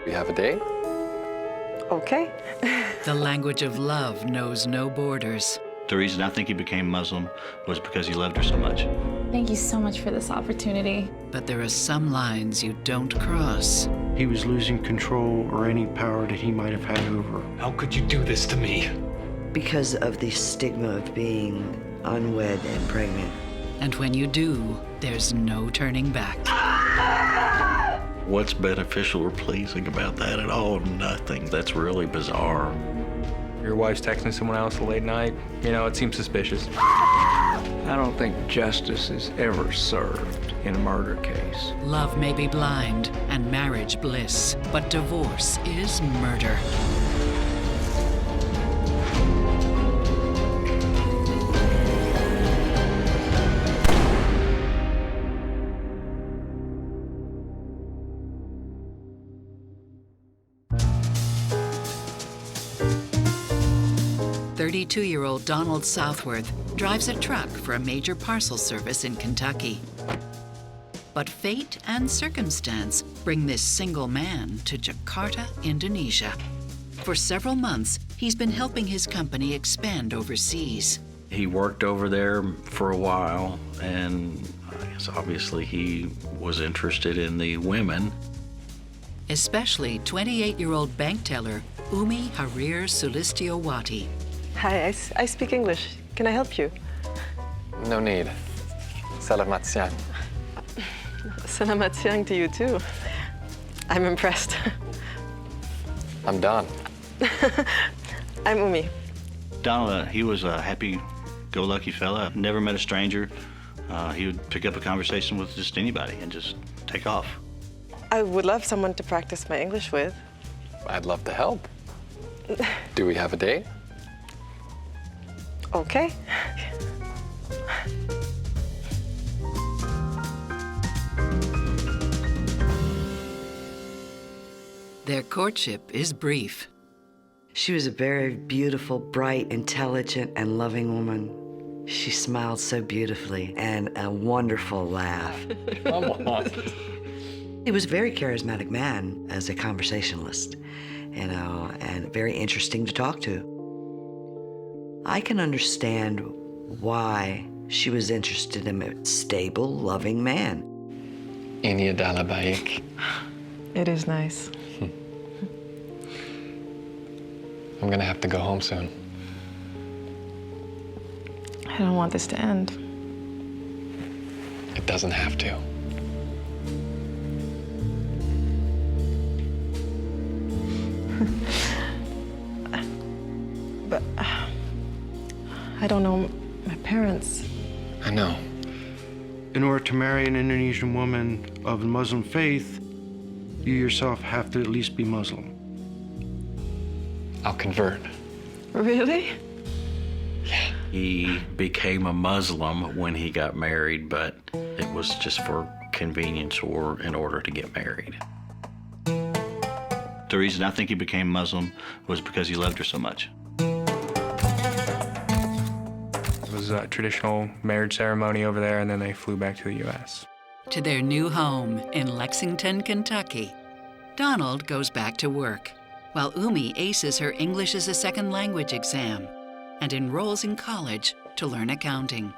We have a date? Okay. The language of love knows no borders. The reason I think he became Muslim was because he loved her so much. Thank you so much for this opportunity. But there are some lines you don't cross. He was losing control or any power that he might have had over. How could you do this to me? Because of the stigma of being unwed and pregnant. And when you do, there's no turning back. What's beneficial or pleasing about that at all? Nothing. That's really bizarre. Your wife's texting someone else late night, you know, it seems suspicious. I don't think justice is ever served in a murder case. Love may be blind and marriage bliss, but divorce is murder. "32-year-old Donald Southworth drives a truck for a major parcel service in Kentucky. But fate and circumstance bring this single man to Jakarta, Indonesia. For several months, he's been helping his company expand overseas. He worked over there for a while, and I guess obviously he was interested in the women. Especially 28-year-old bank teller Umi Harir Sulistiyowati. Hi, I speak English. Can I help you? No need. Salamat siang. Salamat siang to you too. I'm impressed. I'm Don. I'm Umi. Donald, he was a happy-go-lucky fella. Never met a stranger. He would pick up a conversation with just anybody and just take off. I would love someone to practice my English with. I'd love to help. Do we have a date? Okay. Their courtship is brief. She was a very beautiful, bright, intelligent, and loving woman. She smiled so beautifully and a wonderful laugh. Come on. He was a very charismatic man as a conversationalist, you know, and very interesting to talk to. I can understand why she was interested in a stable, loving man. Ini adalah baik. It is nice. I'm gonna have to go home soon. I don't want this to end. It doesn't have to. But I don't know my parents. I know. In order to marry an Indonesian woman of the Muslim faith, you yourself have to at least be Muslim. I'll convert. Really? He became a Muslim when he got married, but it was just for convenience or in order to get married. The reason I think he became Muslim was because he loved her so much. It was a traditional marriage ceremony over there, and then they flew back to the U.S. To their new home in Lexington, Kentucky. Donald goes back to work, while Umi aces her English as a second language exam and enrolls in college to learn accounting.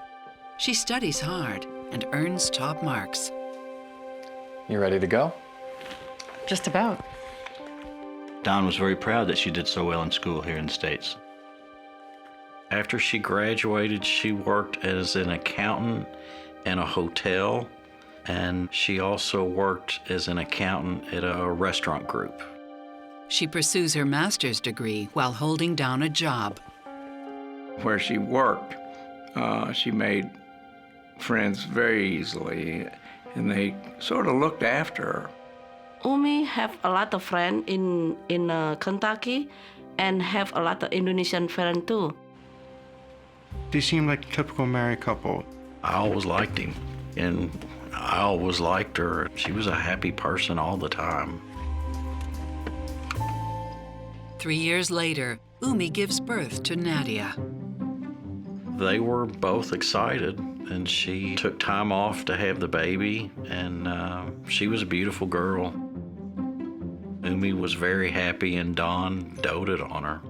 She studies hard and earns top marks. You ready to go? Just about. Don was very proud that she did so well in school here in the States. After she graduated, she worked as an accountant in a hotel, and she also worked as an accountant at a restaurant group. She pursues her master's degree while holding down a job. Where she worked, she made friends very easily, and they sort of looked after her. Umi have a lot of friends in Kentucky and have a lot of Indonesian friends too. They seemed like a typical married couple. I always liked him, and I always liked her. She was a happy person all the time. 3 years later, Umi gives birth to Nadia. They were both excited, and she took time off to have the baby, and she was a beautiful girl. Umi was very happy and Don doted on her.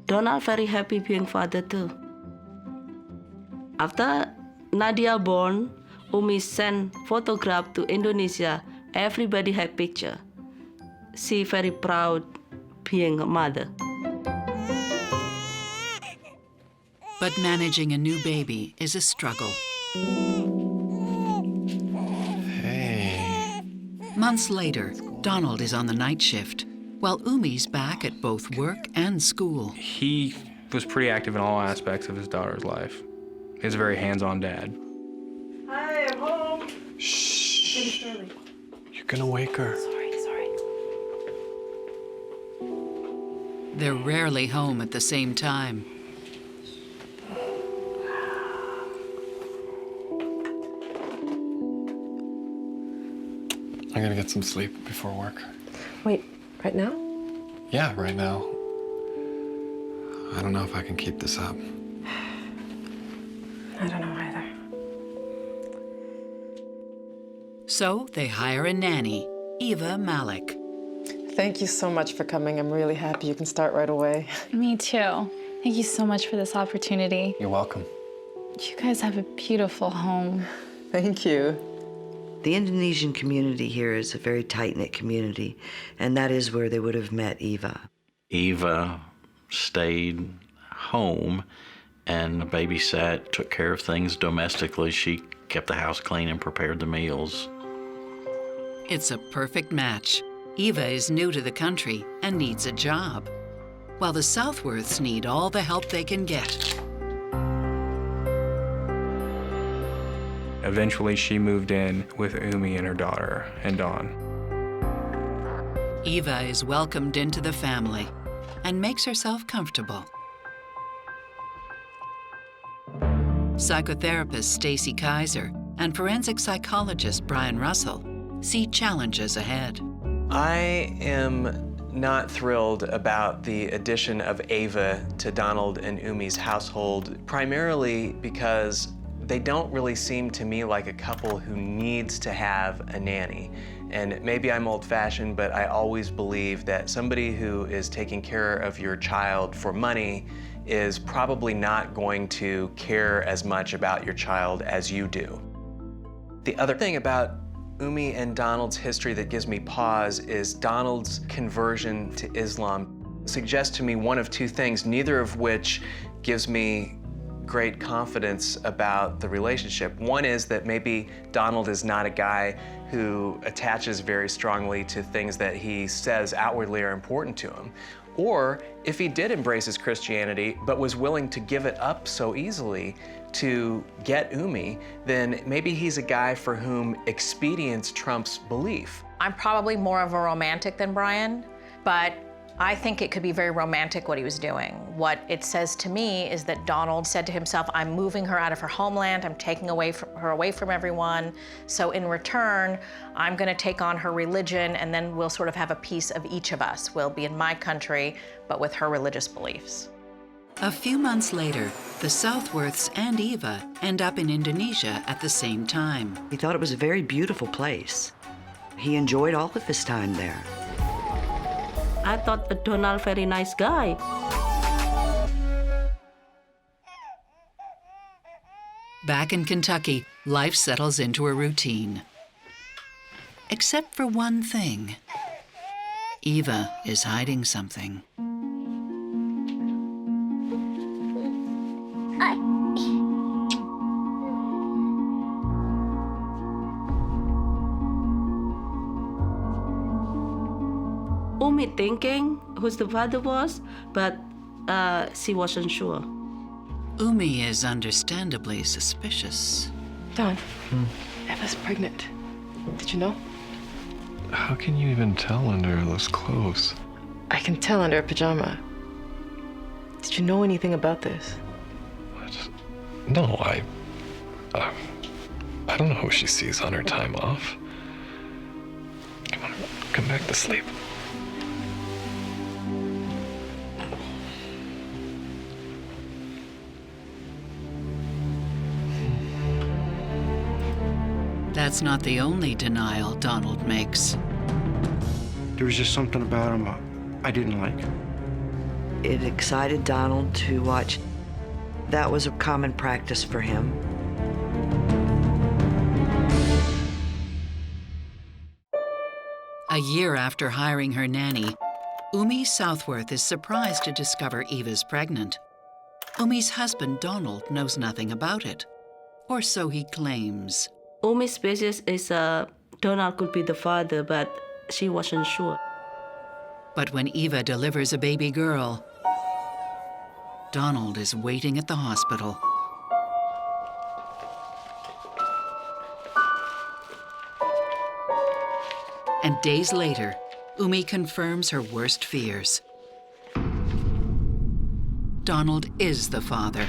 Donald very happy being father too. After Nadia born, Umi sent photograph to Indonesia. Everybody had picture. She very proud being a mother. But managing a new baby is a struggle. Hey. Months later, Donald is on the night shift, while Umi's back at both work and school. He was pretty active in all aspects of his daughter's life. He's a very hands-on dad. Hi, I'm home. Shh. You're gonna wake her. Sorry. They're rarely home at the same time. I'm gonna get some sleep before work. Wait, right now? Yeah, right now. I don't know if I can keep this up. I don't know either. So they hire a nanny, Eva Malik. Thank you so much for coming. I'm really happy you can start right away. Me too. Thank you so much for this opportunity. You're welcome. You guys have a beautiful home. Thank you. The Indonesian community here is a very tight-knit community, and that is where they would have met Eva. Eva stayed home and babysat, took care of things domestically. She kept the house clean and prepared the meals. It's a perfect match. Eva is new to the country and needs a job, while the Southworths need all the help they can get. Eventually, she moved in with Umi and her daughter, and Don. Eva is welcomed into the family and makes herself comfortable. Psychotherapist Stacy Kaiser and forensic psychologist Brian Russell see challenges ahead. I am not thrilled about the addition of Ava to Donald and Umi's household, primarily because they don't really seem to me like a couple who needs to have a nanny. And maybe I'm old-fashioned, but I always believe that somebody who is taking care of your child for money is probably not going to care as much about your child as you do. The other thing about Umi and Donald's history that gives me pause is Donald's conversion to Islam suggests to me one of two things, neither of which gives me great confidence about the relationship. One is that maybe Donald is not a guy who attaches very strongly to things that he says outwardly are important to him. Or if he did embrace his Christianity, but was willing to give it up so easily to get Umi, then maybe he's a guy for whom expedience trumps belief. I'm probably more of a romantic than Brian, but I think it could be very romantic what he was doing. What it says to me is that Donald said to himself, I'm moving her out of her homeland, I'm taking her away from everyone, so in return, I'm gonna take on her religion and then we'll sort of have a piece of each of us. We'll be in my country, but with her religious beliefs. A few months later, the Southworths and Eva end up in Indonesia at the same time. He thought it was a very beautiful place. He enjoyed all of his time there. I thought that Donald very nice guy. Back in Kentucky, life settles into a routine. Except for one thing. Eva is hiding something. Umi thinking who the father was, but she wasn't sure. Umi is understandably suspicious. Don, Eva's pregnant. Did you know? How can you even tell under those clothes? I can tell under a pajama. Did you know anything about this? What? No, I don't know who she sees on her time off. Come back to sleep. That's not the only denial Donald makes. There was just something about him I didn't like. It excited Donald to watch. That was a common practice for him. A year after hiring her nanny, Umi Southworth is surprised to discover Eva's pregnant. Umi's husband, Donald, knows nothing about it, or so he claims. Umi's species is Donald could be the father, but she wasn't sure. But when Eva delivers a baby girl, Donald is waiting at the hospital. And days later, Umi confirms her worst fears. Donald is the father.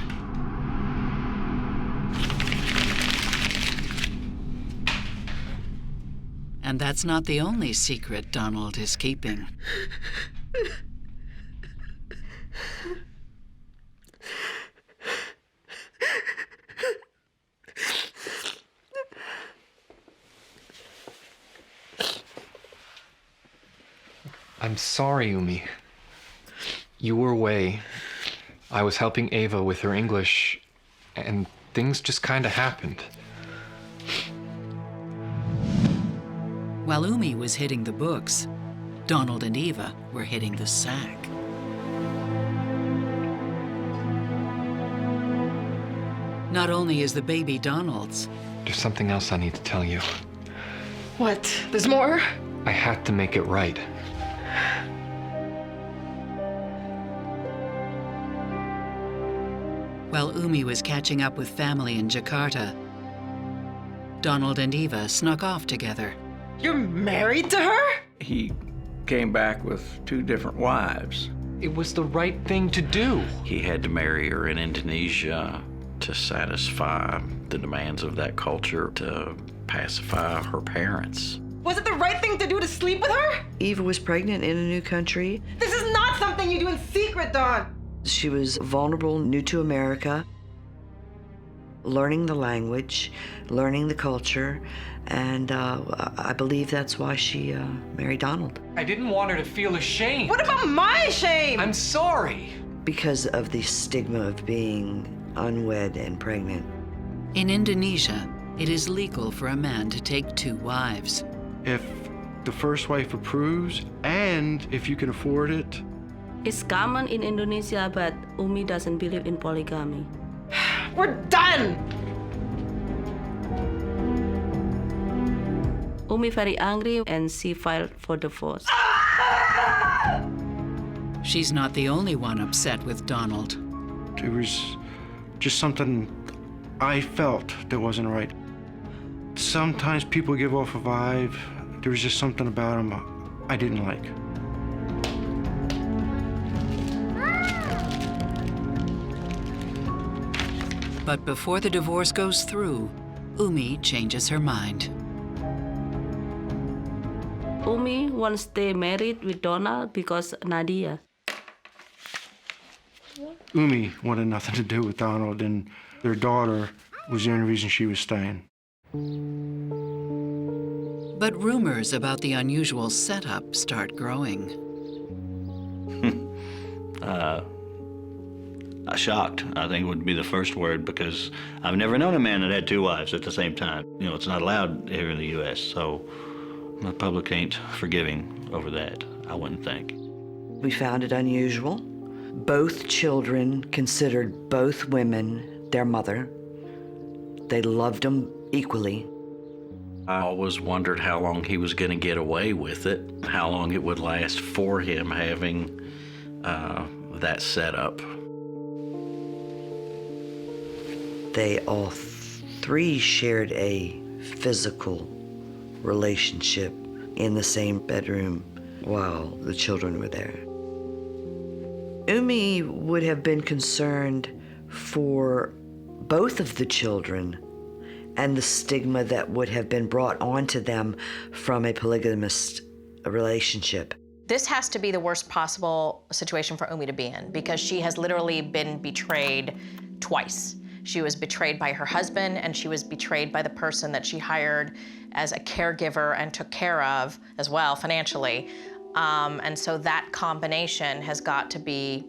And that's not the only secret Donald is keeping. I'm sorry, Umi. You were away. I was helping Ava with her English, and things just kind of happened. While Umi was hitting the books, Donald and Eva were hitting the sack. Not only is the baby Donald's, There's something else I need to tell you. What? There's more? I had to make it right. while Umi was catching up with family in Jakarta, Donald and Eva snuck off together. You're married to her? He came back with 2 different wives. It was the right thing to do. He had to marry her in Indonesia to satisfy the demands of that culture, to pacify her parents. Was it the right thing to do to sleep with her? Eva was pregnant in a new country. This is not something you do in secret, Dawn. She was vulnerable, new to America, learning the language, learning the culture, and I believe that's why she married Donald. I didn't want her to feel ashamed. What about my shame? I'm sorry. Because of the stigma of being unwed and pregnant. In Indonesia, it is legal for a man to take 2 wives. If the first wife approves, and if you can afford it. It's common in Indonesia, but Umi doesn't believe in polygamy. We're done! Umi very angry and she filed for divorce. She's not the only one upset with Donald. It was just something I felt that wasn't right. Sometimes people give off a vibe. There was just something about him I didn't like. But before the divorce goes through, Umi changes her mind. Umi wants to stay married with Donald because Nadia. Umi wanted nothing to do with Donald, and their daughter was the only reason she was staying. But rumors about the unusual setup start growing. Shocked, I think would be the first word, because I've never known a man that had 2 wives at the same time. You know, it's not allowed here in the U.S., so the public ain't forgiving over that, I wouldn't think. We found it unusual. Both children considered both women their mother. They loved them equally. I always wondered how long he was going to get away with it, how long it would last for him having that setup. They all 3 shared a physical relationship in the same bedroom while the children were there. Umi would have been concerned for both of the children and the stigma that would have been brought onto them from a polygamous relationship. This has to be the worst possible situation for Umi to be in, because she has literally been betrayed twice. She was betrayed by her husband, and she was betrayed by the person that she hired as a caregiver and took care of as well financially And so that combination has got to be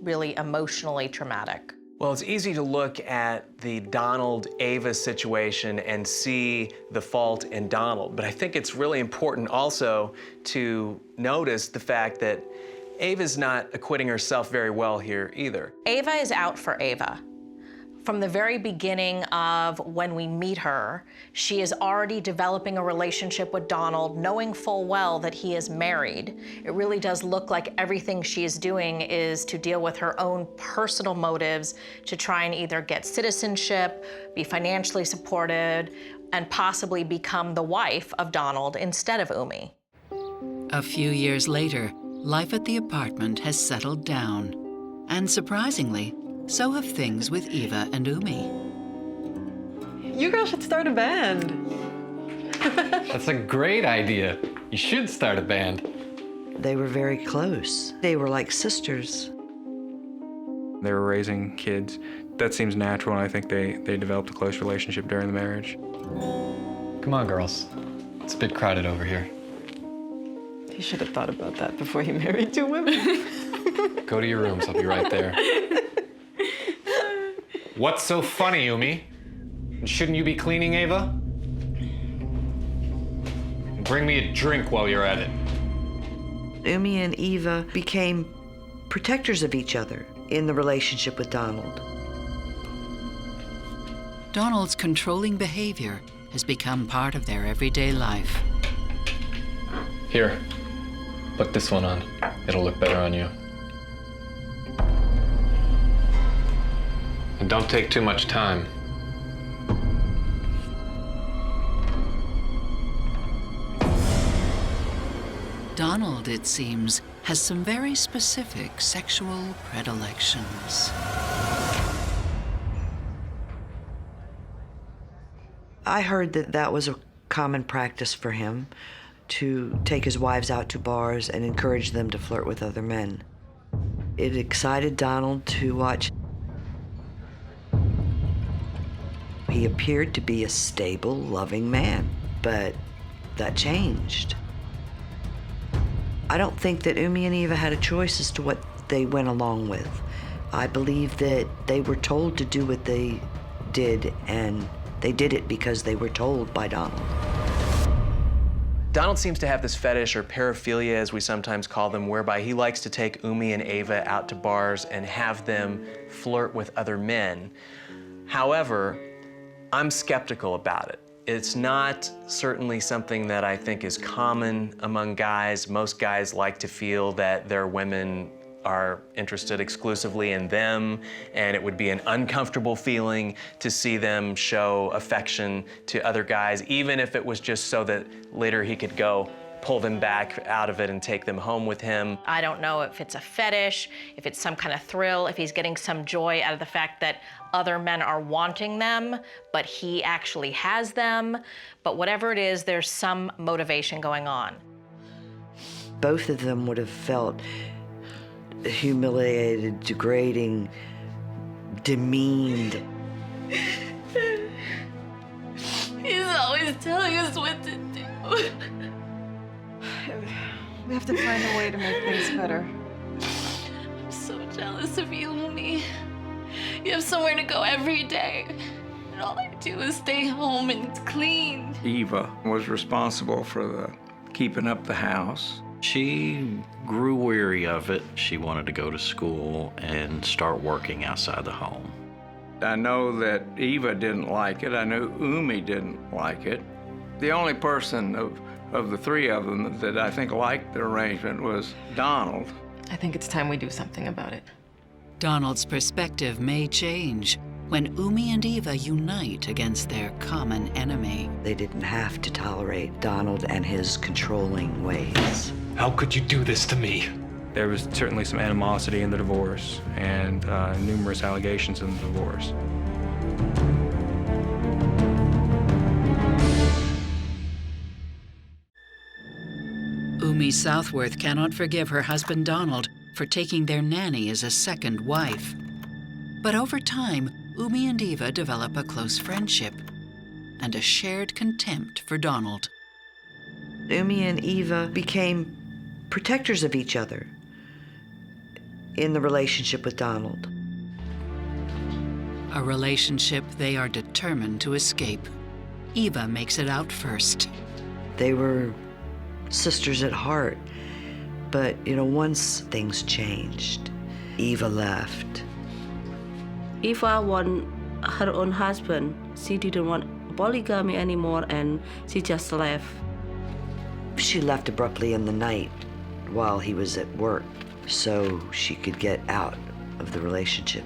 really emotionally traumatic. Well, it's easy to look at the Donald-Ava situation and see the fault in Donald, but I think it's really important also to notice the fact that Ava's not acquitting herself very well here either. Ava is out for Ava. From the very beginning of when we meet her, she is already developing a relationship with Donald, knowing full well that he is married. It really does look like everything she is doing is to deal with her own personal motives to try and either get citizenship, be financially supported, and possibly become the wife of Donald instead of Umi. A few years later, life at the apartment has settled down. And surprisingly, so have things with Eva and Umi. You girls should start a band. That's a great idea. You should start a band. They were very close. They were like sisters. They were raising kids. That seems natural, and I think they developed a close relationship during the marriage. Come on, girls. It's a bit crowded over here. He should have thought about that before he married 2 women. Go to your rooms. I'll be right there. What's so funny, Umi? Shouldn't you be cleaning, Ava? Bring me a drink while you're at it. Umi and Eva became protectors of each other in the relationship with Donald. Donald's controlling behavior has become part of their everyday life. Here, put this one on. It'll look better on you. And don't take too much time. Donald, it seems, has some very specific sexual predilections. I heard that that was a common practice for him, to take his wives out to bars and encourage them to flirt with other men. It excited Donald to watch. He appeared to be a stable, loving man, but that changed. I don't think that Umi and Eva had a choice as to what they went along with. I believe that they were told to do what they did, and they did it because they were told by Donald. Donald seems to have this fetish, or paraphilia as we sometimes call them, whereby he likes to take Umi and Ava out to bars and have them flirt with other men. However, I'm skeptical about it. It's not certainly something that I think is common among guys. Most guys like to feel that their women are interested exclusively in them, and it would be an uncomfortable feeling to see them show affection to other guys, even if it was just so that later he could go pull them back out of it and take them home with him. I don't know if it's a fetish, if it's some kind of thrill, if he's getting some joy out of the fact that other men are wanting them, but he actually has them. But whatever it is, there's some motivation going on. Both of them would have felt humiliated, degrading, demeaned. He's always telling us what to do. We have to find a way to make things better. I'm so jealous of you, Umi. You have somewhere to go every day. And all I do is stay home and clean. Eva was responsible for the keeping up the house. She grew weary of it. She wanted to go to school and start working outside the home. I know that Eva didn't like it. I knew Umi didn't like it. The only person of the three of them that I think liked the arrangement was Donald. I think it's time we do something about it. Donald's perspective may change when Umi and Eva unite against their common enemy. They didn't have to tolerate Donald and his controlling ways. How could you do this to me? There was certainly some animosity in the divorce and numerous allegations in the divorce. Umi Southworth cannot forgive her husband Donald for taking their nanny as a second wife. But over time, Umi and Eva develop a close friendship and a shared contempt for Donald. Umi and Eva became protectors of each other in the relationship with Donald. A relationship they are determined to escape. Eva makes it out first. They were sisters at heart, but once things changed, Eva left. Eva want her own husband. She didn't want polygamy anymore, and she just left. She left abruptly in the night while he was at work so she could get out of the relationship.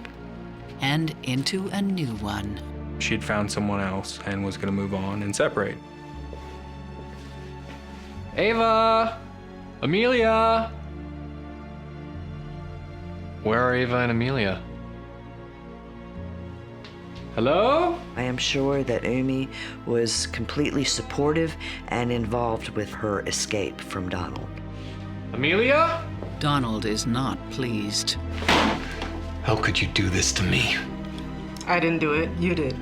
And into a new one. She'd found someone else and was going to move on and separate. Ava! Amelia! Where are Ava and Amelia? Hello? I am sure that Umi was completely supportive and involved with her escape from Donald. Amelia? Donald is not pleased. How could you do this to me? I didn't do it. You did.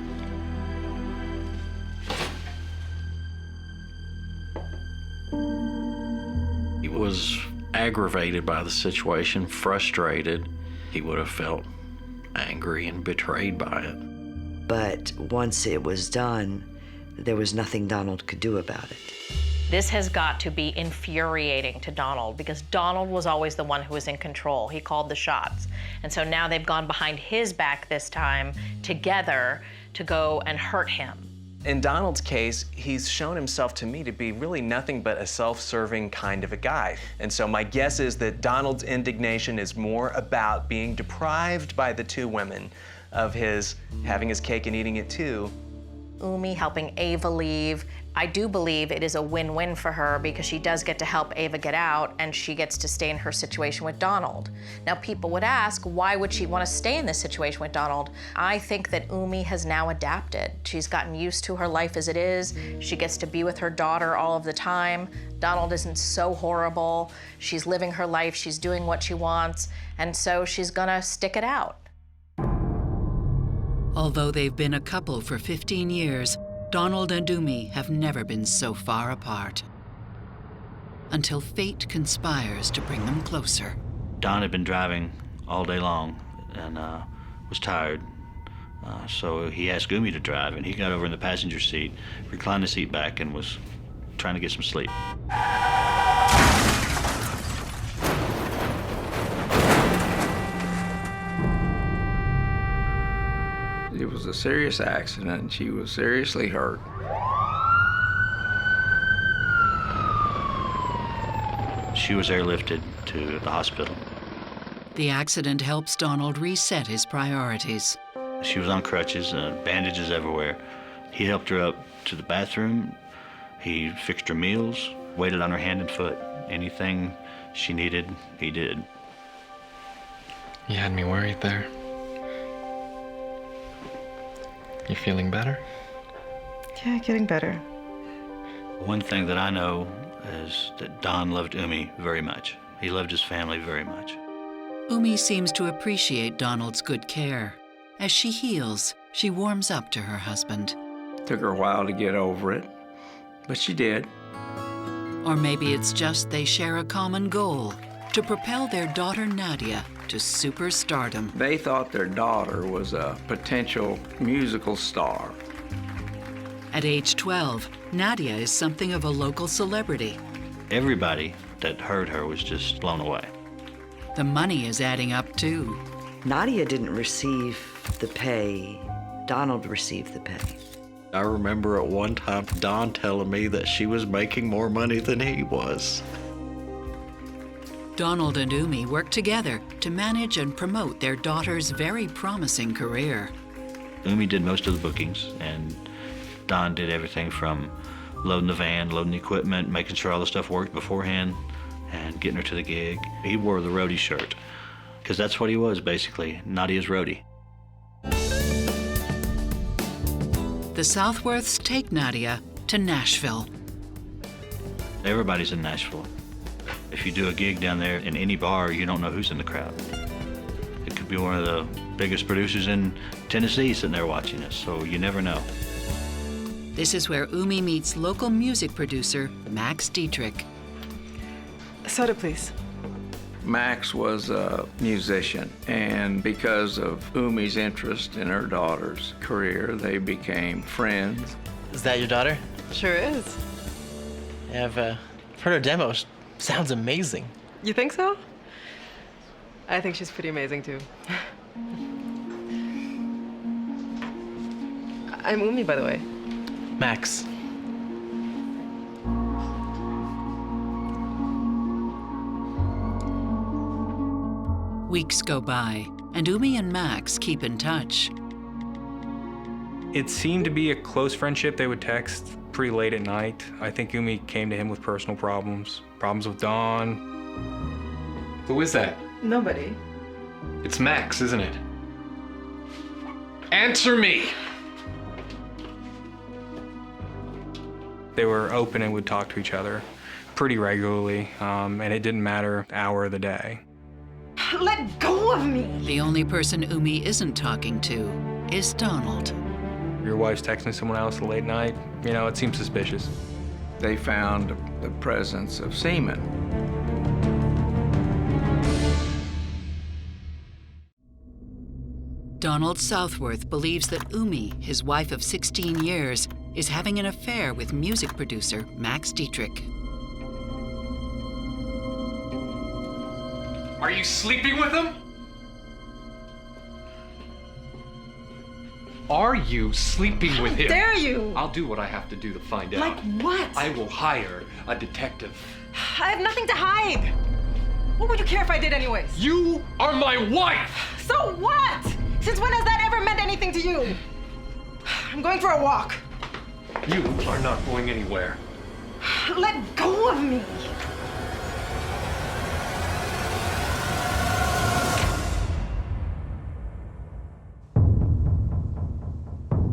He was aggravated by the situation, frustrated. He would have felt angry and betrayed by it. But once it was done, there was nothing Donald could do about it. This has got to be infuriating to Donald because Donald was always the one who was in control. He called the shots. And so now they've gone behind his back this time together to go and hurt him. In Donald's case, he's shown himself to me to be really nothing but a self-serving kind of a guy. And so my guess is that Donald's indignation is more about being deprived by the two women of his having his cake and eating it too. Umi helping Ava leave. I do believe it is a win-win for her because she does get to help Ava get out and she gets to stay in her situation with Donald. Now people would ask, why would she want to stay in this situation with Donald? I think that Umi has now adapted. She's gotten used to her life as it is. She gets to be with her daughter all of the time. Donald isn't so horrible. She's living her life, she's doing what she wants, and so she's gonna stick it out. Although they've been a couple for 15 years, Donald and Umi have never been so far apart. Until fate conspires to bring them closer. Don had been driving all day long and was tired. So he asked Umi to drive, and he got over in the passenger seat, reclined the seat back, and was trying to get some sleep. It was a serious accident, and she was seriously hurt. She was airlifted to the hospital. The accident helps Donald reset his priorities. She was on crutches, bandages everywhere. He helped her up to the bathroom. He fixed her meals, waited on her hand and foot. Anything she needed, he did. You had me worried there. You feeling better? Yeah, getting better. One thing that I know is that Don loved Umi very much. He loved his family very much. Umi seems to appreciate Donald's good care. As she heals, she warms up to her husband. Took her a while to get over it, but she did. Or maybe it's just they share a common goal, to propel their daughter Nadia to superstardom. They thought their daughter was a potential musical star. At age 12, Nadia is something of a local celebrity. Everybody that heard her was just blown away. The money is adding up too. Nadia didn't receive the pay. Donald received the pay. I remember at one time Don telling me that she was making more money than he was. Donald and Umi work together to manage and promote their daughter's very promising career. Umi did most of the bookings, and Don did everything from loading the van, loading the equipment, making sure all the stuff worked beforehand, and getting her to the gig. He wore the roadie shirt, because that's what he was, basically, Nadia's roadie. The Southworths take Nadia to Nashville. Everybody's in Nashville. If you do a gig down there in any bar, you don't know who's in the crowd. It could be one of the biggest producers in Tennessee sitting there watching us, so you never know. This is where Umi meets local music producer Max Dietrich. Soda, please. Max was a musician, and because of Umi's interest in her daughter's career, they became friends. Is that your daughter? Sure is. Yeah, I've heard her demo. Sounds amazing. You think so? I think she's pretty amazing, too. I'm Umi, by the way. Max. Weeks go by, and Umi and Max keep in touch. It seemed to be a close friendship. They would text pretty late at night. I think Umi came to him with personal problems with Dawn. Who is that? Nobody. It's Max, isn't it? Answer me! They were open and would talk to each other pretty regularly, and it didn't matter the hour of the day. Let go of me! The only person Umi isn't talking to is Donald. Your wife's texting someone else late night, you know, it seems suspicious. They found the presence of semen. Donald Southworth believes that Umi, his wife of 16 years, is having an affair with music producer Max Dietrich. Are you sleeping with him? Are you sleeping with him? How dare you? I'll do what I have to do to find out. Like what? I will hire a detective. I have nothing to hide. What would you care if I did anyways? You are my wife! So what? Since when has that ever meant anything to you? I'm going for a walk. You are not going anywhere. Let go of me.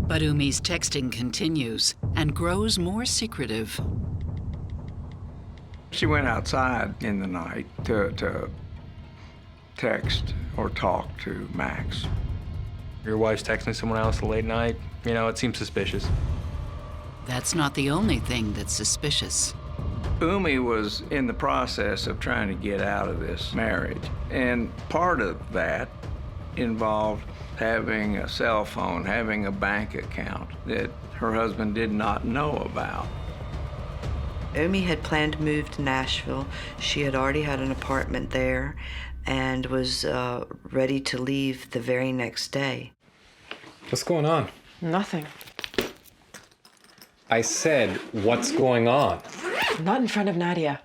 But Umi's texting continues and grows more secretive. She went outside in the night to text or talk to Max. Your wife's texting someone else late night, you know, it seems suspicious. That's not the only thing that's suspicious. Umi was in the process of trying to get out of this marriage, and part of that involved having a cell phone, having a bank account that her husband did not know about. Umi had planned to move to Nashville. She had already had an apartment there and was ready to leave the very next day. What's going on? Nothing. I said, what's going on? Not in front of Nadia.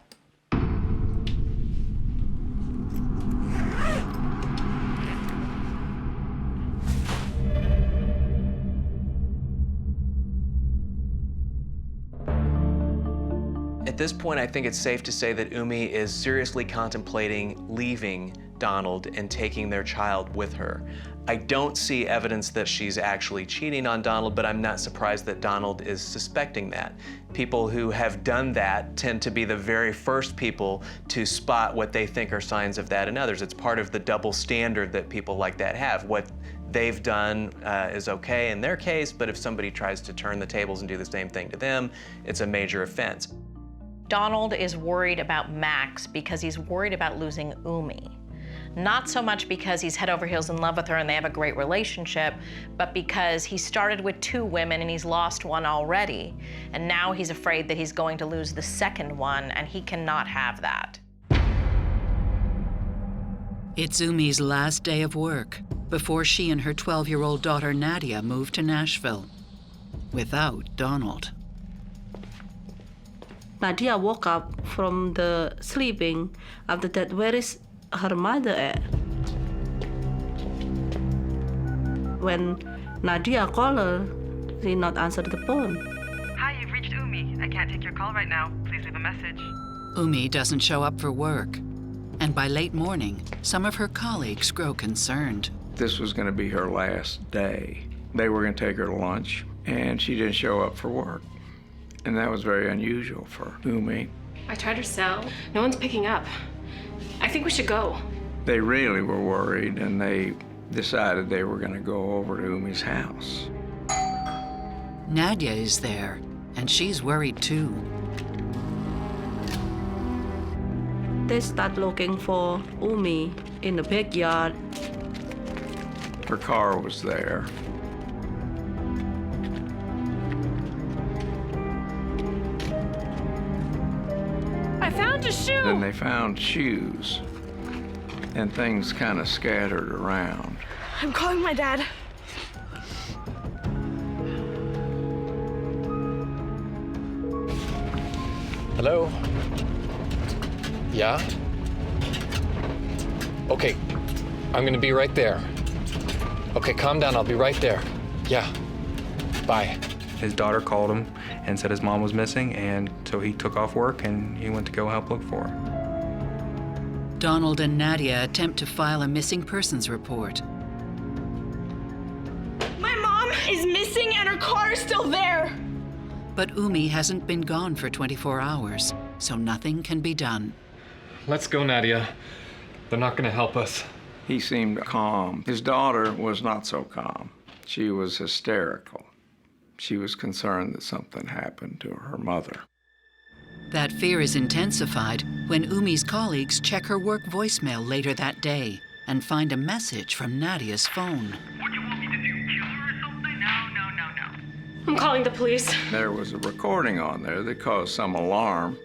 At this point, I think it's safe to say that Umi is seriously contemplating leaving Donald and taking their child with her. I don't see evidence that she's actually cheating on Donald, but I'm not surprised that Donald is suspecting that. People who have done that tend to be the very first people to spot what they think are signs of that in others. It's part of the double standard that people like that have. What they've done is okay in their case, but if somebody tries to turn the tables and do the same thing to them, it's a major offense. Donald is worried about Max because he's worried about losing Umi. Not so much because he's head over heels in love with her and they have a great relationship, but because he started with 2 women and he's lost one already. And now he's afraid that he's going to lose the second one, and he cannot have that. It's Umi's last day of work before she and her 12-year-old daughter Nadia move to Nashville without Donald. Nadia woke up from the sleeping. After that, where is her mother at? When Nadia called her, she not answered the phone. Hi, you've reached Umi. I can't take your call right now. Please leave a message. Umi doesn't show up for work, and by late morning, some of her colleagues grow concerned. This was going to be her last day. They were going to take her to lunch, and she didn't show up for work. And that was very unusual for Umi. I tried her cell. No one's picking up. I think we should go. They really were worried, and they decided they were going to go over to Umi's house. Nadia is there, and she's worried too. They start looking for Umi in the backyard. Her car was there. I found a shoe! Then they found shoes, and things kind of scattered around. I'm calling my dad. Hello? Yeah? Okay, I'm gonna be right there. Okay, calm down, I'll be right there. Yeah, bye. His daughter called him and said his mom was missing, and so he took off work and he went to go help look for her. Donald and Nadia attempt to file a missing persons report. My mom is missing and her car is still there. But Umi hasn't been gone for 24 hours, so nothing can be done. Let's go, Nadia. They're not gonna help us. He seemed calm. His daughter was not so calm. She was hysterical. She was concerned that something happened to her mother. That fear is intensified when Umi's colleagues check her work voicemail later that day and find a message from Nadia's phone. What do you want me to do? Kill her or something? No. I'm calling the police. There was a recording on there that caused some alarm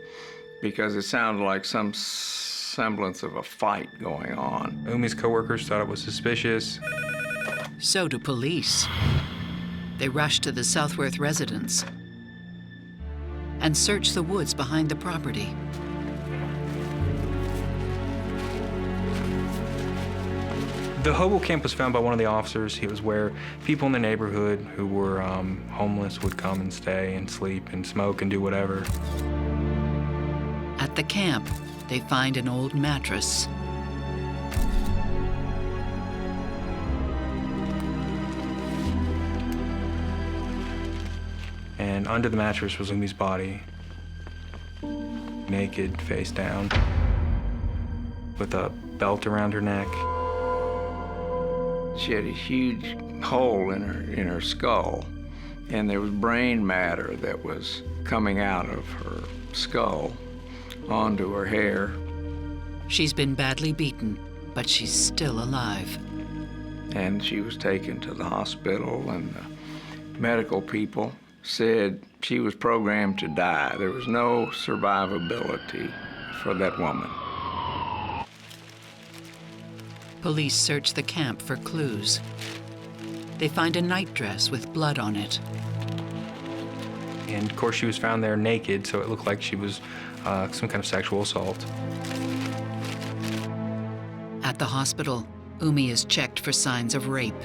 because it sounded like some semblance of a fight going on. Umi's coworkers thought it was suspicious. So do police. They rush to the Southworth residence and search the woods behind the property. The hobo camp was found by one of the officers. It was where people in the neighborhood who were homeless would come and stay and sleep and smoke and do whatever. At the camp, they find an old mattress. And under the mattress was Umi's body, naked, face down, with a belt around her neck. She had a huge hole in her skull, and there was brain matter that was coming out of her skull onto her hair. She's been badly beaten, but she's still alive. And she was taken to the hospital, and the medical people said she was programmed to die. There was no survivability for that woman. Police search the camp for clues. They find a nightdress with blood on it. And of course she was found there naked, so it looked like she was some kind of sexual assault. At the hospital, Umi is checked for signs of rape.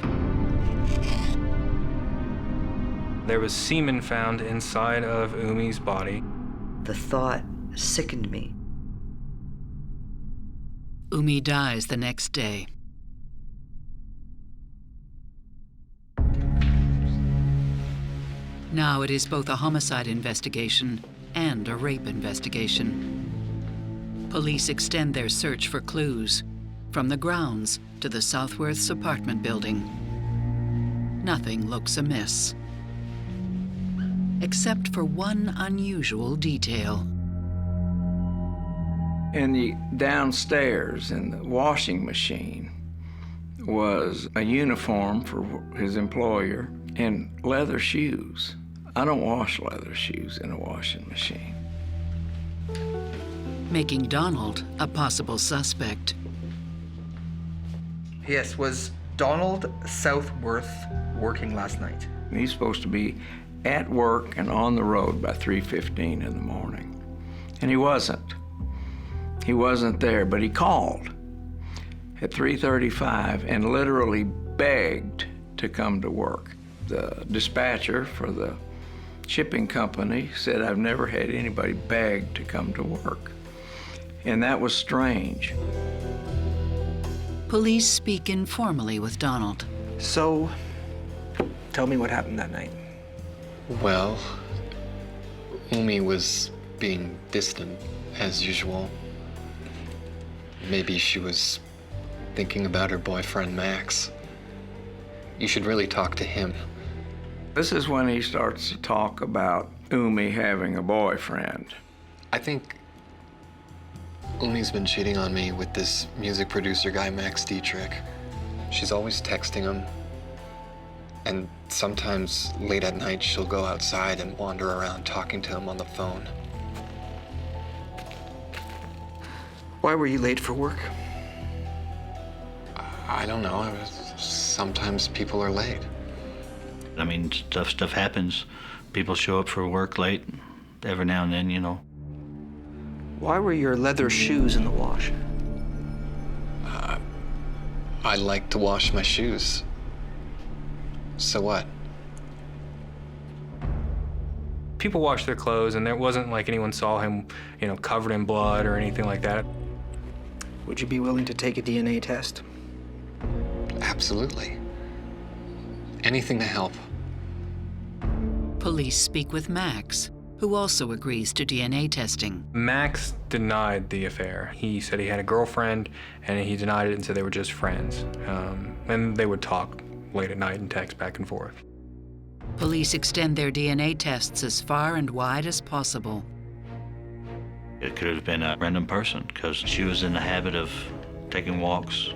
There was semen found inside of Umi's body. The thought sickened me. Umi dies the next day. Now it is both a homicide investigation and a rape investigation. Police extend their search for clues from the grounds to the Southworth's apartment building. Nothing looks amiss, except for one unusual detail. In the downstairs in the washing machine was a uniform for his employer and leather shoes. I don't wash leather shoes in a washing machine. Making Donald a possible suspect. Yes, was Donald Southworth working last night? He's supposed to be at work and on the road by 3:15 in the morning. And he wasn't. He wasn't there, but he called at 3:35 and literally begged to come to work. The dispatcher for the shipping company said, "I've never had anybody beg to come to work." And that was strange. Police speak informally with Donald. So, tell me what happened that night. Well, Umi was being distant, as usual. Maybe she was thinking about her boyfriend, Max. You should really talk to him. This is when he starts to talk about Umi having a boyfriend. I think Umi's been cheating on me with this music producer guy, Max Dietrich. She's always texting him. And sometimes late at night, she'll go outside and wander around talking to him on the phone. Why were you late for work? I don't know. Sometimes people are late. I mean, stuff happens. People show up for work late every now and then, you know. Why were your leather shoes in the wash? I like to wash my shoes. So what? People washed their clothes, and there wasn't like anyone saw him, you know, covered in blood or anything like that. Would you be willing to take a DNA test? Absolutely. Anything to help. Police speak with Max, who also agrees to DNA testing. Max denied the affair. He said he had a girlfriend, and he denied it and said they were just friends. And they would talk late at night and text back and forth. Police extend their DNA tests as far and wide as possible. It could have been a random person because she was in the habit of taking walks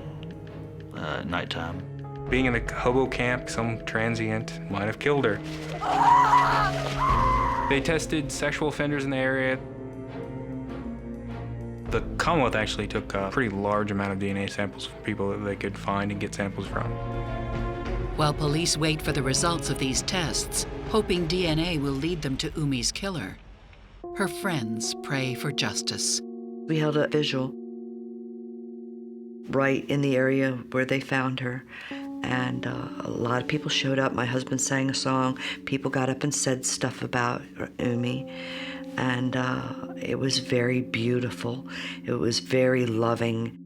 at nighttime. Being in the hobo camp, some transient might have killed her. They tested sexual offenders in the area. The Commonwealth actually took a pretty large amount of DNA samples from people that they could find and get samples from. While police wait for the results of these tests, hoping DNA will lead them to Umi's killer, her friends pray for justice. We held a vigil right in the area where they found her. And a lot of people showed up. My husband sang a song. People got up and said stuff about Umi. And it was very beautiful. It was very loving.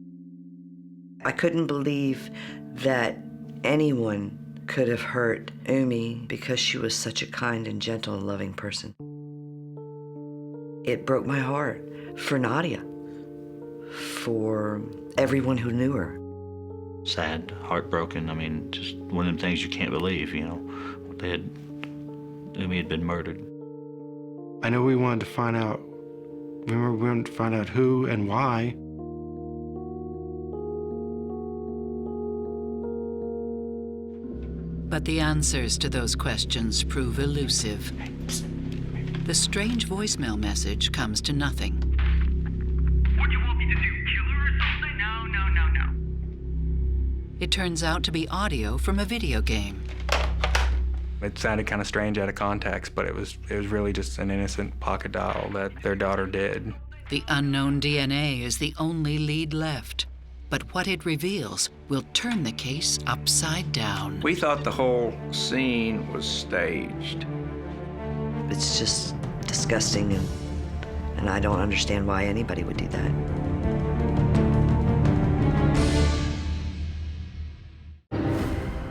I couldn't believe that anyone could have hurt Umi because she was such a kind and gentle and loving person. It broke my heart for Nadia, for everyone who knew her. Sad, heartbroken. I mean, just one of them things you can't believe, you know. Umi had been murdered. I know we wanted to find out. We wanted to find out who and why. But the answers to those questions prove elusive. The strange voicemail message comes to nothing. What do you want me to do? Kill her or something? No. It turns out to be audio from a video game. It sounded kind of strange out of context, but it was really just an innocent pocket dial that their daughter did. The unknown DNA is the only lead left, but what it reveals will turn the case upside down. We thought the whole scene was staged. It's just disgusting, and I don't understand why anybody would do that.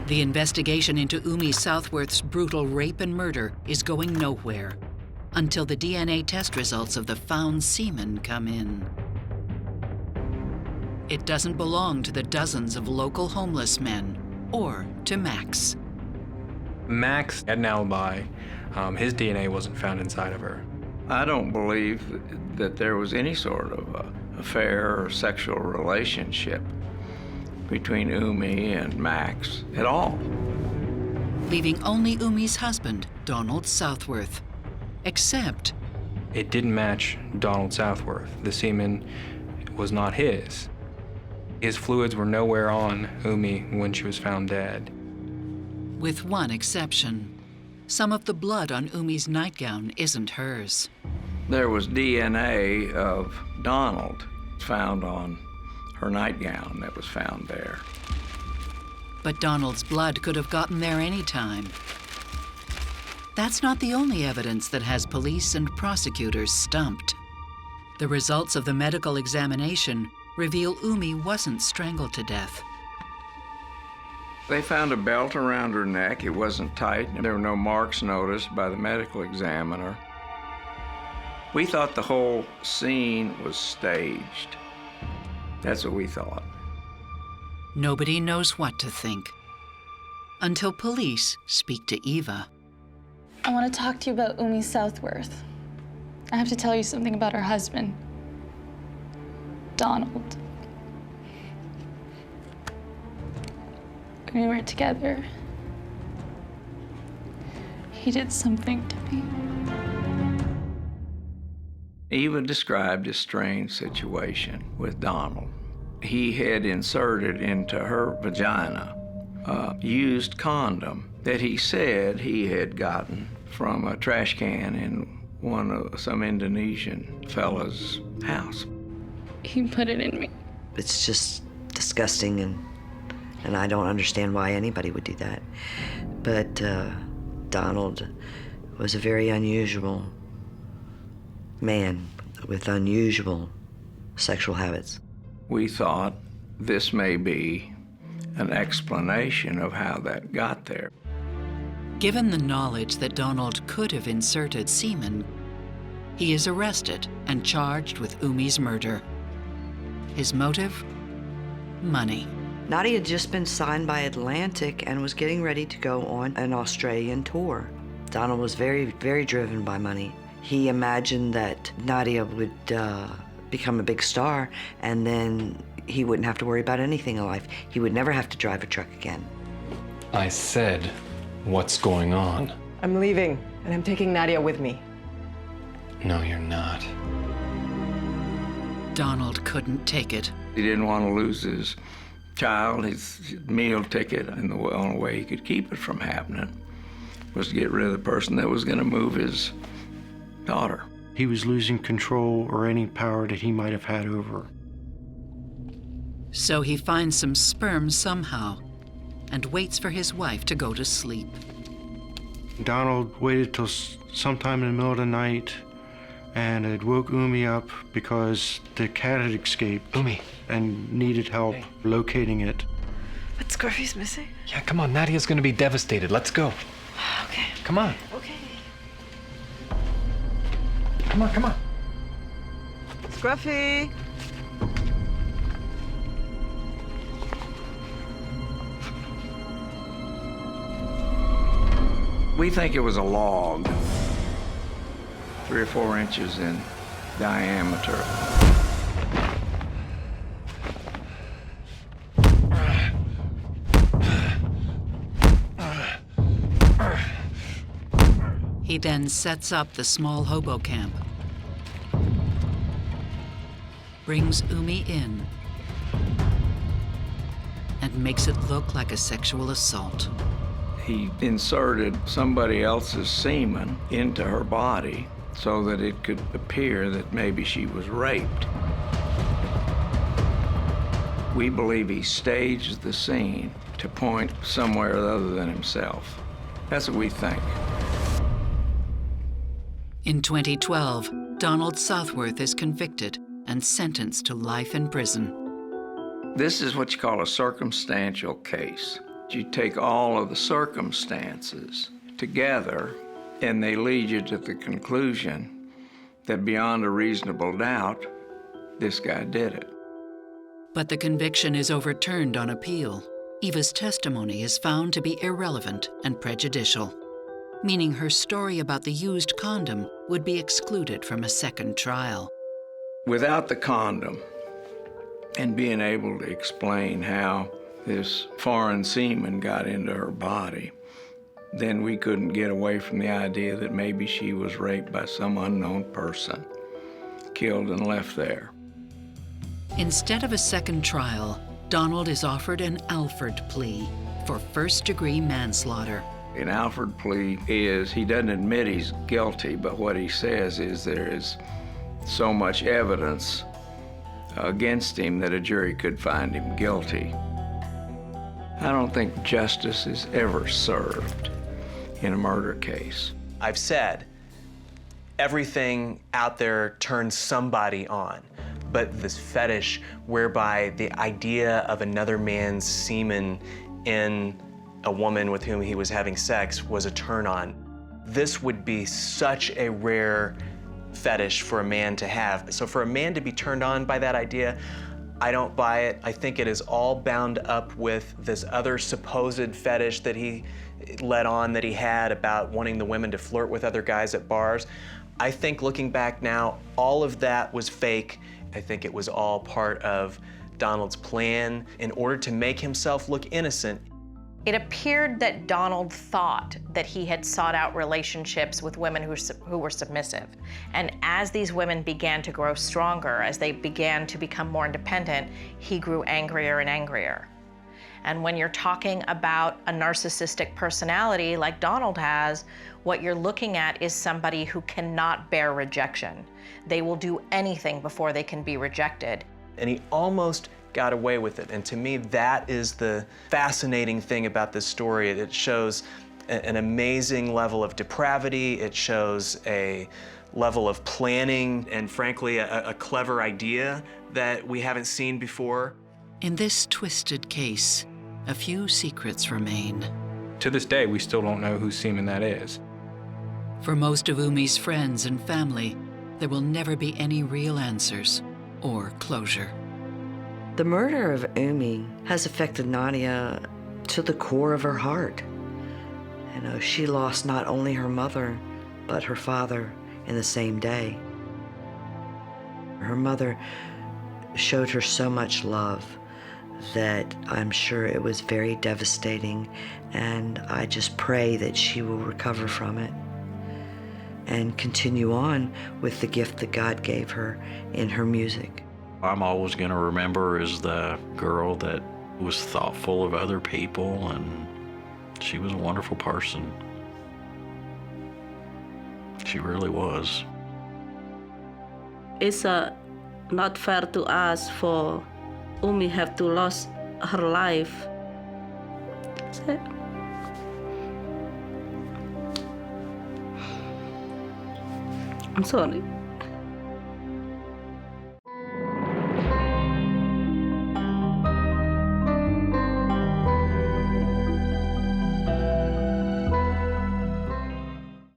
The investigation into Umi Southworth's brutal rape and murder is going nowhere until the DNA test results of the found semen come in. It doesn't belong to the dozens of local homeless men or to Max. Max had an alibi. His DNA wasn't found inside of her. I don't believe that there was any sort of affair or sexual relationship between Umi and Max at all. Leaving only Umi's husband, Donald Southworth. Except it didn't match Donald Southworth. The semen was not his. His fluids were nowhere on Umi when she was found dead. with one exception. Some of the blood on Umi's nightgown isn't hers. There was DNA of Donald found on her nightgown that was found there. But Donald's blood could have gotten there any time. That's not the only evidence that has police and prosecutors stumped. The results of the medical examination reveal Umi wasn't strangled to death. They found a belt around her neck. It wasn't tight. There were no marks noticed by the medical examiner. We thought the whole scene was staged. That's what we thought. Nobody knows what to think until police speak to Eva. I want to talk to you about Umi Southworth. I have to tell you something about her husband. Donald. When we were together, he did something to me. Eva described a strange situation with Donald. He had inserted into her vagina a used condom that he said he had gotten from a trash can in some Indonesian fella's house. He put it in me. It's just disgusting, and I don't understand why anybody would do that. But Donald was a very unusual man with unusual sexual habits. We thought this may be an explanation of how that got there. Given the knowledge that Donald could have inserted semen, he is arrested and charged with Umi's murder. His motive? Money. Nadia had just been signed by Atlantic and was getting ready to go on an Australian tour. Donald was very, very driven by money. He imagined that Nadia would become a big star, and then he wouldn't have to worry about anything in life. He would never have to drive a truck again. I said, what's going on? I'm leaving, and I'm taking Nadia with me. No, you're not. Donald couldn't take it. He didn't want to lose his child, his meal ticket, and the only way he could keep it from happening was to get rid of the person that was going to move his daughter. He was losing control or any power that he might have had over her. So he finds some sperm somehow and waits for his wife to go to sleep. Donald waited till sometime in the middle of the night, and it woke Umi up because the cat had escaped. Umi. And needed help locating it. But Scruffy's missing? Yeah, come on, Nadia's gonna be devastated. Let's go. Okay. Come on. Okay. Come on, come on. Scruffy! We think it was a log, 3 or 4 inches in diameter. He then sets up the small hobo camp, brings Umi in, and makes it look like a sexual assault. He inserted somebody else's semen into her body so that it could appear that maybe she was raped. We believe he staged the scene to point somewhere other than himself. That's what we think. In 2012, Donald Southworth is convicted and sentenced to life in prison. This is what you call a circumstantial case. You take all of the circumstances together, and they lead you to the conclusion that beyond a reasonable doubt, this guy did it. But the conviction is overturned on appeal. Eva's testimony is found to be irrelevant and prejudicial, meaning her story about the used condom would be excluded from a second trial. Without the condom and being able to explain how this foreign semen got into her body, then we couldn't get away from the idea that maybe she was raped by some unknown person, killed and left there. Instead of a second trial, Donald is offered an Alford plea for first-degree manslaughter. An Alford plea is he doesn't admit he's guilty, but what he says is there is so much evidence against him that a jury could find him guilty. I don't think justice is ever served in a murder case. I've said everything out there turns somebody on, but this fetish whereby the idea of another man's semen in a woman with whom he was having sex was a turn on. This would be such a rare fetish for a man to have. So for a man to be turned on by that idea, I don't buy it. I think it is all bound up with this other supposed fetish that he let on that he had about wanting the women to flirt with other guys at bars. I think looking back now, all of that was fake, I think it was all part of Donald's plan in order to make himself look innocent. It appeared that Donald thought that he had sought out relationships with women who were submissive. And as these women began to grow stronger, as they began to become more independent, he grew angrier and angrier. And when you're talking about a narcissistic personality like Donald has, what you're looking at is somebody who cannot bear rejection. They will do anything before they can be rejected. And he almost got away with it. And to me, that is the fascinating thing about this story. It shows an amazing level of depravity. It shows a level of planning and, frankly, a clever idea that we haven't seen before. In this twisted case, a few secrets remain. To this day, we still don't know whose semen that is. For most of Umi's friends and family, there will never be any real answers or closure. The murder of Umi has affected Nadia to the core of her heart. You know, she lost not only her mother, but her father in the same day. Her mother showed her so much love that I'm sure it was very devastating, and I just pray that she will recover from it and continue on with the gift that God gave her in her music. I'm always going to remember as the girl that was thoughtful of other people, and she was a wonderful person. She really was. It's not fair to us for Umi have to lose her life. That's it. I'm sorry.